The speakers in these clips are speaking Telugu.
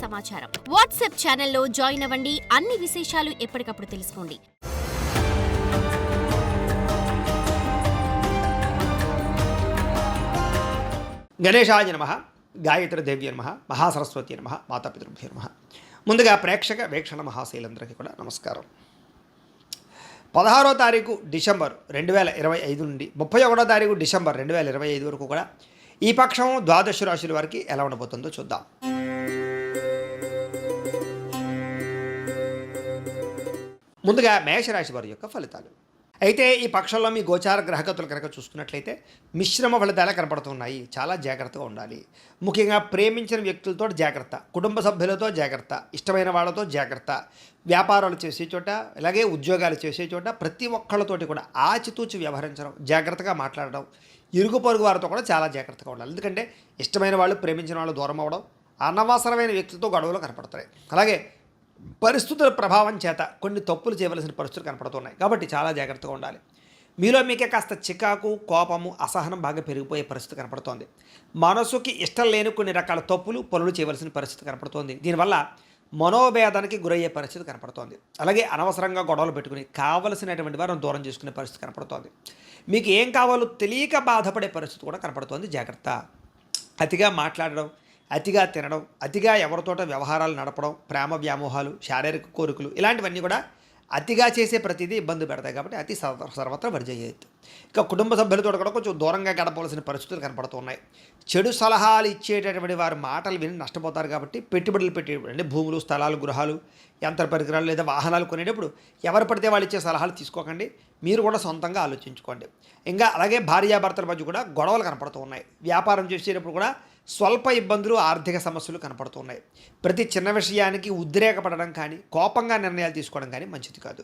సమాచారం. వాట్సాప్ ఛానల్లో జాయిన్ అవ్వండి. అన్ని విశేషాలు ఎప్పటికప్పుడు తెలుసుకోండి. గణేశాయ నమః, గాయత్రి దేవ్య నమః, మహాసరస్వతి నమః, మాతాపితృభ్యో నమః. ముందుగా ప్రేక్షక వీక్షణ మహాశైలందరికీ కూడా నమస్కారం. 16వ తారీఖు డిసెంబర్ 2025 నుండి 31వ తారీఖు డిసెంబర్ 2025 వరకు కూడా ఈ పక్షం ద్వాదశ రాశుల వారికి ఎలా ఉండబోతుందో చూద్దాం. ముందుగా మేషరాశి వారి యొక్క ఫలితాలు. అయితే ఈ పక్షంలో మీ గోచార గ్రహగతులు కనుక చూసుకున్నట్లయితే మిశ్రమ ఫలితాలు కనపడుతున్నాయి. చాలా జాగ్రత్తగా ఉండాలి. ముఖ్యంగా ప్రేమించిన వ్యక్తులతో జాగ్రత్త, కుటుంబ సభ్యులతో జాగ్రత్త, ఇష్టమైన వాళ్ళతో జాగ్రత్త, వ్యాపారాలు చేసే చోట అలాగే ఉద్యోగాలు చేసే చోట ప్రతి ఒక్కళ్ళతోటి కూడా ఆచితూచి వ్యవహరించడం, జాగ్రత్తగా మాట్లాడడం, ఇరుగు పొరుగు వారితో కూడా చాలా జాగ్రత్తగా ఉండాలి. ఎందుకంటే ఇష్టమైన వాళ్ళు, ప్రేమించిన వాళ్ళు దూరం అవ్వడం, అనవసరమైన వ్యక్తులతో గొడవలు కనపడతాయి. అలాగే పరిస్థితుల ప్రభావం చేత కొన్ని తప్పులు చేయవలసిన పరిస్థితులు కనపడుతున్నాయి. కాబట్టి చాలా జాగ్రత్తగా ఉండాలి. మీలో మీకే కాస్త చికాకు, కోపము, అసహనం బాగా పెరిగిపోయే పరిస్థితి కనపడుతోంది. మనసుకి ఇష్టం లేని కొన్ని రకాల తప్పులు, పనులు చేయవలసిన పరిస్థితి కనపడుతోంది. దీనివల్ల మనోభేదానికి గురయ్యే పరిస్థితి కనపడుతోంది. అలాగే అనవసరంగా గొడవలు పెట్టుకుని కావలసినటువంటి వారిని దూరం చేసుకునే పరిస్థితి కనపడుతోంది. మీకు ఏం కావాలో తెలియక బాధపడే పరిస్థితి కూడా కనపడుతోంది. జాగ్రత్త. అతిగా మాట్లాడడం, అతిగా తినడం, అతిగా ఎవరితోట వ్యవహారాలు నడపడం, ప్రేమ వ్యామోహాలు, శారీరక కోరికలు ఇలాంటివన్నీ కూడా అతిగా చేసే ప్రతిదీ ఇబ్బంది పెడతాయి. కాబట్టి అతి సర్వత్రా వర్జయ్యేది. ఇక కుటుంబ సభ్యులతో కూడా కొంచెం దూరంగా గడపవలసిన పరిస్థితులు కనపడుతున్నాయి. చెడు సలహాలు ఇచ్చేటటువంటి వారి మాటలు విని నష్టపోతారు. కాబట్టి పెట్టుబడులు పెట్టేటప్పుడు అంటే భూములు, స్థలాలు, గృహాలు, యంత్ర పరికరాలు లేదా వాహనాలు కొనేటప్పుడు ఎవరు పడితే వాళ్ళు ఇచ్చే సలహాలు తీసుకోకండి. మీరు కూడా సొంతంగా ఆలోచించుకోండి. ఇంకా అలాగే భార్యాభర్తల మధ్య కూడా గొడవలు కనపడుతూ ఉన్నాయి. వ్యాపారం చేసేటప్పుడు కూడా స్వల్ప ఇబ్బందులు, ఆర్థిక సమస్యలు కనపడుతున్నాయి. ప్రతి చిన్న విషయానికి ఉద్రేకపడడం కానీ, కోపంగా నిర్ణయాలు తీసుకోవడం కానీ మంచిది కాదు.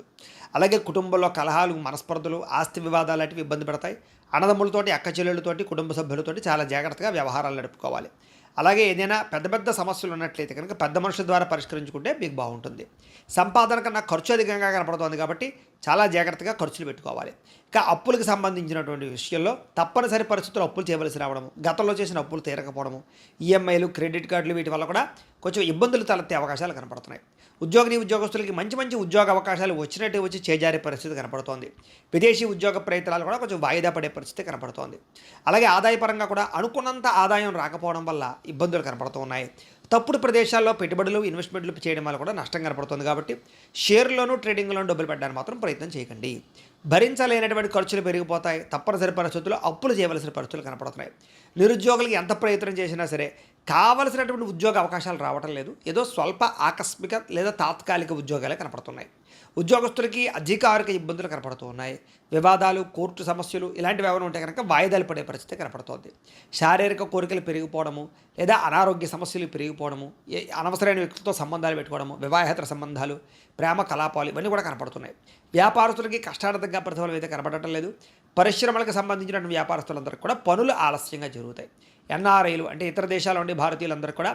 అలాగే కుటుంబంలో కలహాలు, మనస్పర్ధలు, ఆస్తి వివాదాలు లాంటివి ఇబ్బంది పెడతాయి. అన్నదమ్ములతోటి, అక్క చెల్లెళ్ళతోటి, కుటుంబ సభ్యులతోటి చాలా జాగ్రత్తగా వ్యవహారాలు నడుపుకోవాలి. అలాగే ఏదైనా పెద్ద పెద్ద సమస్యలు ఉన్నట్లయితే కనుక పెద్ద మనుషుల ద్వారా పరిష్కరించుకుంటే మీకు బాగుంటుంది. సంపాదన కన్నా ఖర్చు అధికంగా కనపడుతుంది. కాబట్టి చాలా జాగ్రత్తగా ఖర్చులు పెట్టుకోవాలి. ఇక అప్పులకు సంబంధించినటువంటి విషయంలో తప్పనిసరి పరిస్థితుల్లో అప్పులు చేయవలసి రావడము, గతంలో చేసిన అప్పులు తీరకపోవడము, ఈఎంఐలు, క్రెడిట్ కార్డులు వీటి వల్ల కూడా కొంచెం ఇబ్బందులు తలెత్తే అవకాశాలు కనపడుతున్నాయి. ఉద్యోగస్తులకి మంచి మంచి ఉద్యోగ అవకాశాలు వచ్చినట్టు వచ్చి చేజారే పరిస్థితి కనపడుతోంది. విదేశీ ఉద్యోగ ప్రయత్నాలు కూడా కొంచెం వాయిదా పడే పరిస్థితి కనపడుతోంది. అలాగే ఆదాయపరంగా కూడా అనుకున్నంత ఆదాయం రాకపోవడం వల్ల ఇబ్బందులు కనపడుతూ ఉన్నాయి. తప్పుడు ప్రదేశాల్లో పెట్టుబడులు, ఇన్వెస్ట్మెంట్లు చేయడం వల్ల కూడా నష్టం కనపడుతుంది. కాబట్టి షేర్లోనూ, ట్రేడింగ్లోనూ డబ్బులు పెట్టడానికి మాత్రం ప్రయత్నం చేయకండి. భరించలేనటువంటి ఖర్చులు పెరిగిపోతాయి. తప్పనిసరి పరిస్థితుల్లో అప్పులు చేయవలసిన పరిస్థితులు కనపడుతున్నాయి. నిరుద్యోగులకి ఎంత ప్రయత్నం చేసినా సరే కావలసినటువంటి ఉద్యోగ అవకాశాలు రావటం లేదు. ఏదో స్వల్ప ఆకస్మిక లేదా తాత్కాలిక ఉద్యోగాలే కనపడుతున్నాయి. ఉద్యోగస్తులకి అధికారిక ఇబ్బందులు కనపడుతూ ఉన్నాయి. వివాదాలు, కోర్టు సమస్యలు ఇలాంటివి ఏమైనా ఉంటే కనుక వాయిదాలు పడే పరిస్థితి కనపడుతోంది. శారీరక కోరికలు పెరిగిపోవడము లేదా అనారోగ్య సమస్యలు పెరిగిపోవడము, అనవసరమైన వ్యక్తులతో సంబంధాలు పెట్టుకోవడము, వివాహేతర సంబంధాలు, ప్రేమ కలాపాలు ఇవన్నీ కూడా కనపడుతున్నాయి. వ్యాపారస్తులకి కష్టార్థంగా ప్రతిఫలం అయితే కనపడటం లేదు. పరిశ్రమలకు సంబంధించిన వ్యాపారస్తులందరికీ కూడా పనులు ఆలస్యంగా జరుగుతాయి. ఎన్ఆర్ఐలు అంటే ఇతర దేశాల నుండి భారతీయులందరూ కూడా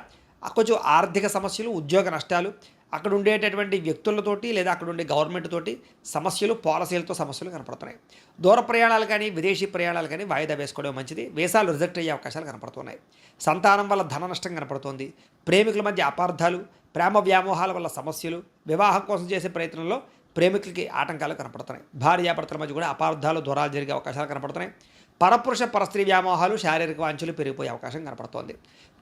కొంచెం ఆర్థిక సమస్యలు, ఉద్యోగ నష్టాలు, అక్కడ ఉండేటటువంటి వ్యక్తులతోటి లేదా అక్కడ ఉండే గవర్నమెంట్ తోటి సమస్యలు, పాలసీలతో సమస్యలు కనపడుతున్నాయి. దూర ప్రయాణాలు కానీ, విదేశీ ప్రయాణాలు కానీ వాయిదా వేసుకోవడం మంచిది. వీసాలు రిజెక్ట్ అయ్యే అవకాశాలు కనపడుతున్నాయి. సంతానం వల్ల ధన నష్టం కనపడుతోంది. ప్రేమికుల మధ్య అపార్థాలు, ప్రేమ వ్యామోహాల వల్ల సమస్యలు, వివాహం కోసం చేసే ప్రయత్నంలో ప్రేమికులకి ఆటంకాలు కనపడుతున్నాయి. భార్యాభర్తల మధ్య కూడా అపార్థాలు, దూరాలు జరిగే అవకాశాలు కనపడుతున్నాయి. పరపురుష పరస్త్రీ వ్యామోహాలు, శారీరక వాంఛలు పెరిగిపోయే అవకాశం కనపడుతోంది.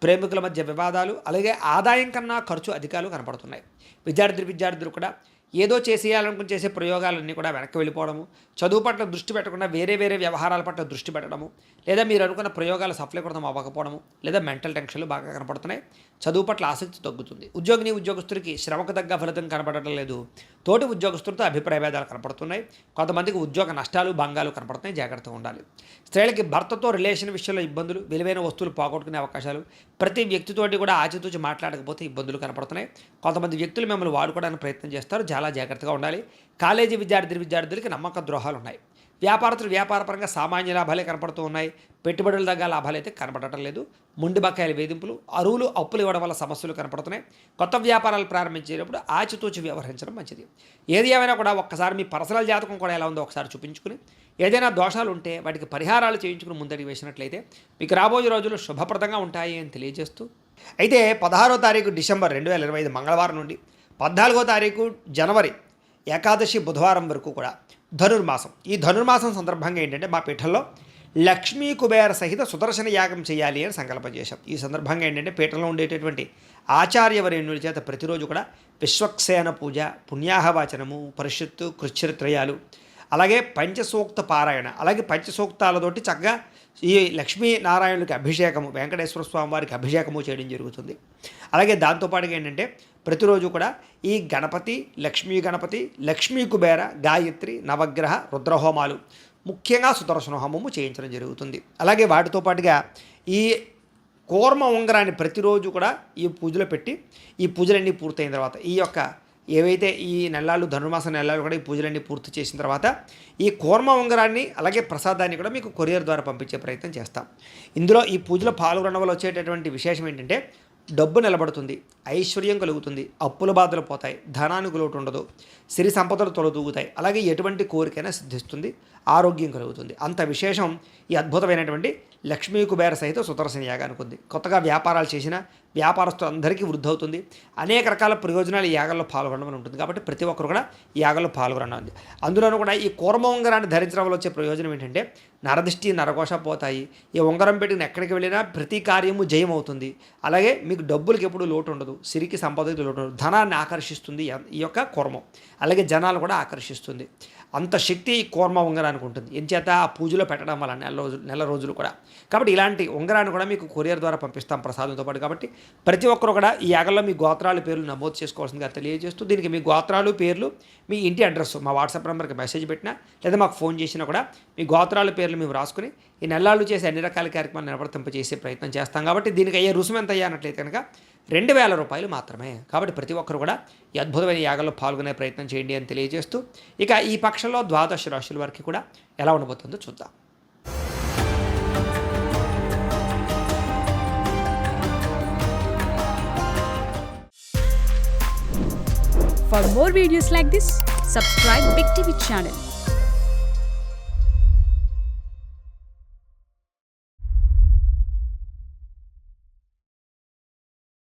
ప్రేమికుల మధ్య వివాదాలు, అలాగే ఆదాయం కన్నా ఖర్చు అధికాలు కనపడుతున్నాయి. విద్యార్థులు కూడా ఏదో చేసేయాలనుకుని చేసే ప్రయోగాలన్నీ కూడా వెనక్కి వెళ్ళిపోవడము, చదువు పట్ల దృష్టి పెట్టకుండా వేరే వ్యవహారాల పట్ల దృష్టి పెట్టడము, లేదా మీరు అనుకున్న ప్రయోగాలు సఫలీకృతం అవ్వకపోవడము, లేదా మెంటల్ టెన్షన్లు బాగా కనపడుతున్నాయి. చదువు పట్ల ఆసక్తి తగ్గుతుంది. ఉద్యోగస్తులకి శ్రమకు తగ్గ ఫలితం కనపడటం లేదు. తోటి ఉద్యోగస్తులతో అభిప్రాయ భేదాలు కనపడుతున్నాయి. కొంతమందికి ఉద్యోగ నష్టాలు, భంగాలు కనపడుతున్నాయి. జాగ్రత్తగా ఉండాలి. స్త్రీలకి భర్తతో రిలేషన్ విషయంలో ఇబ్బందులు, విలువైన వస్తువులు పోగొట్టుకునే అవకాశాలు, ప్రతి వ్యక్తితోటి కూడా ఆచితూచి మాట్లాడకపోతే ఇబ్బందులు కనపడుతున్నాయి. కొంతమంది వ్యక్తులు మిమ్మల్ని వాడుకోవడానికి ప్రయత్నం చేస్తారు. చాలా జాగ్రత్తగా ఉండాలి. కాలేజీ విద్యార్థులకి నమ్మక ద్రోహాలు ఉన్నాయి. వ్యాపారస్తులు వ్యాపారపరంగా సామాన్య లాభాలే కనపడుతూ ఉన్నాయి. పెట్టుబడుల దగ్గర లాభాలు అయితే కనపడటం లేదు. ముండి బకాయిల వేధింపులు, అరువులు, అప్పులు ఇవ్వడం వల్ల సమస్యలు కనపడుతున్నాయి. కొత్త వ్యాపారాలు ప్రారంభించేటప్పుడు ఆచితూచి వ్యవహరించడం మంచిది. ఏది ఏమైనా కూడా ఒక్కసారి మీ పర్సనల్ జాతకం కూడా ఎలా ఉందో ఒకసారి చూపించుకుని, ఏదైనా దోషాలు ఉంటే వాటికి పరిహారాలు చేయించుకుని ముందడికి వేసినట్లయితే మీకు రాబోయే రోజులు శుభప్రదంగా ఉంటాయి అని తెలియజేస్తూ అయితే 16వ తారీఖు డిసెంబర్ 2025 మంగళవారం నుండి 14వ తారీఖు జనవరి ఏకాదశి బుధవారం వరకు కూడా ధనుర్మాసం. ఈ ధనుర్మాసం సందర్భంగా ఏంటంటే మా పీఠంలో లక్ష్మీ కుబేర సహిత సుదర్శన యాగం చేయాలి అని సంకల్పం చేశాం. ఈ సందర్భంగా ఏంటంటే పీఠంలో ఉండేటటువంటి ఆచార్యవరేణుల చేత ప్రతిరోజు కూడా విశ్వక్సేన పూజ, పుణ్యాహవాచనము, పరిషత్తు, కృచ్ఛరిత్రయాలు, అలాగే పంచసూక్త పారాయణ, అలాగే పంచసూక్తాలతోటి చక్కగా ఈ లక్ష్మీనారాయణులకి అభిషేకము, వెంకటేశ్వర స్వామి వారికి అభిషేకము చేయడం జరుగుతుంది. అలాగే దాంతోపాటుగా ఏంటంటే ప్రతిరోజు కూడా ఈ గణపతి, లక్ష్మీ కుబేర, గాయత్రి, నవగ్రహ, రుద్రహోమాలు, ముఖ్యంగా సుదర్శన హోమము చేయించడం జరుగుతుంది. అలాగే వాటితో పాటుగా ఈ కూర్మ ఉంగరాన్ని ప్రతిరోజు కూడా ఈ పూజలో పెట్టి ఈ పూజలన్నీ పూర్తయిన తర్వాత ఈ యొక్క ఏవైతే ఈ నెలలు ధనుర్మాస నెలలు కూడా ఈ పూజలన్నీ పూర్తి చేసిన తర్వాత ఈ కూర్మ ఉంగరాన్ని అలాగే ప్రసాదాన్ని కూడా మీకు కొరియర్ ద్వారా పంపించే ప్రయత్నం చేస్తాం. ఇందులో ఈ పూజలో పాల్గొనడం వల్ల వచ్చేటటువంటి విశేషం ఏంటంటే డబ్బు నిలబడుతుంది, ఐశ్వర్యం కలుగుతుంది, అప్పుల బాధలు పోతాయి, ధనానికి లోటు ఉండదు, సిరి సంపదలు తొలదూగుతాయి, అలాగే ఎటువంటి కోరికైనా సిద్ధిస్తుంది, ఆరోగ్యం కలుగుతుంది. అంత విశేషం ఈ అద్భుతమైనటువంటి లక్ష్మీ కుబేర సహిత సుదర్శన యాగానికి ఉంది. కొత్తగా వ్యాపారాలు చేసిన వ్యాపారస్తులందరికీ వృద్ధి అవుతుంది. అనేక రకాల ప్రయోజనాలు ఈ యాగంలో పాల్గొనడం ఉంటుంది. కాబట్టి ప్రతి ఒక్కరు కూడా ఈ యాగంలో పాల్గొనండి. అందులోనూ కూడా ఈ కూర్మ ఉంగరాన్ని ధరించడం వల్ల వచ్చే ప్రయోజనం ఏంటంటే నరదిష్టి, నరఘోష పోతాయి. ఈ ఉంగరం పెట్టిన ఎక్కడికి వెళ్ళినా ప్రతి కార్యము జయం అవుతుంది. అలాగే మీకు డబ్బులకి ఎప్పుడు లోటు ఉండదు, సిరికి సంపదకి లోటు ఉండదు, ధనాన్ని ఆకర్షిస్తుంది ఈ యొక్క కూర్మం. అలాగే జనాలు కూడా ఆకర్షిస్తుంది. అంత శక్తి ఈ కూర్మ ఉంగరానికి ఉంటుంది. ఎంచేత ఆ పూజలో పెట్టడం వల్ల నెల రోజులు కూడా. కాబట్టి ఇలాంటి ఉంగరాన్ని కూడా మీకు కొరియర్ ద్వారా పంపిస్తాం ప్రసాదంతో పాటు. కాబట్టి ప్రతి ఒక్కరు కూడా ఈ యాగంలో మీ గోత్రాలు పేర్లు నమోదు చేసుకోవాల్సిందిగా తెలియజేస్తూ దీనికి మీ గోత్రాలు పేర్లు, మీ ఇంటి అడ్రస్ మా వాట్సాప్ నెంబర్కి మెసేజ్ పెట్టినా లేదా మాకు ఫోన్ చేసినా కూడా మీ గోత్రాల పేర్లు మేము రాసుకుని ఈ నెలలు చేసే అన్ని రకాల కార్యక్రమాలు నిర్వర్తింపజేసే ప్రయత్నం చేస్తాం. కాబట్టి దీనికి అయ్యే రుసుము ఎంత అయ్యానట్లయితే కనుక 2000 రూపాయలు మాత్రమే. కాబట్టి ప్రతి ఒక్కరు కూడా ఈ అద్భుతమైన యాగంలో పాల్గొనే ప్రయత్నం చేయండి అని తెలియజేస్తూ ఇక ఈ పక్షంలో 12 రాశుల వారికి కూడా ఎలా ఉండబోతుందో చూద్దాం. For more videos like this, subscribe Big TV channel.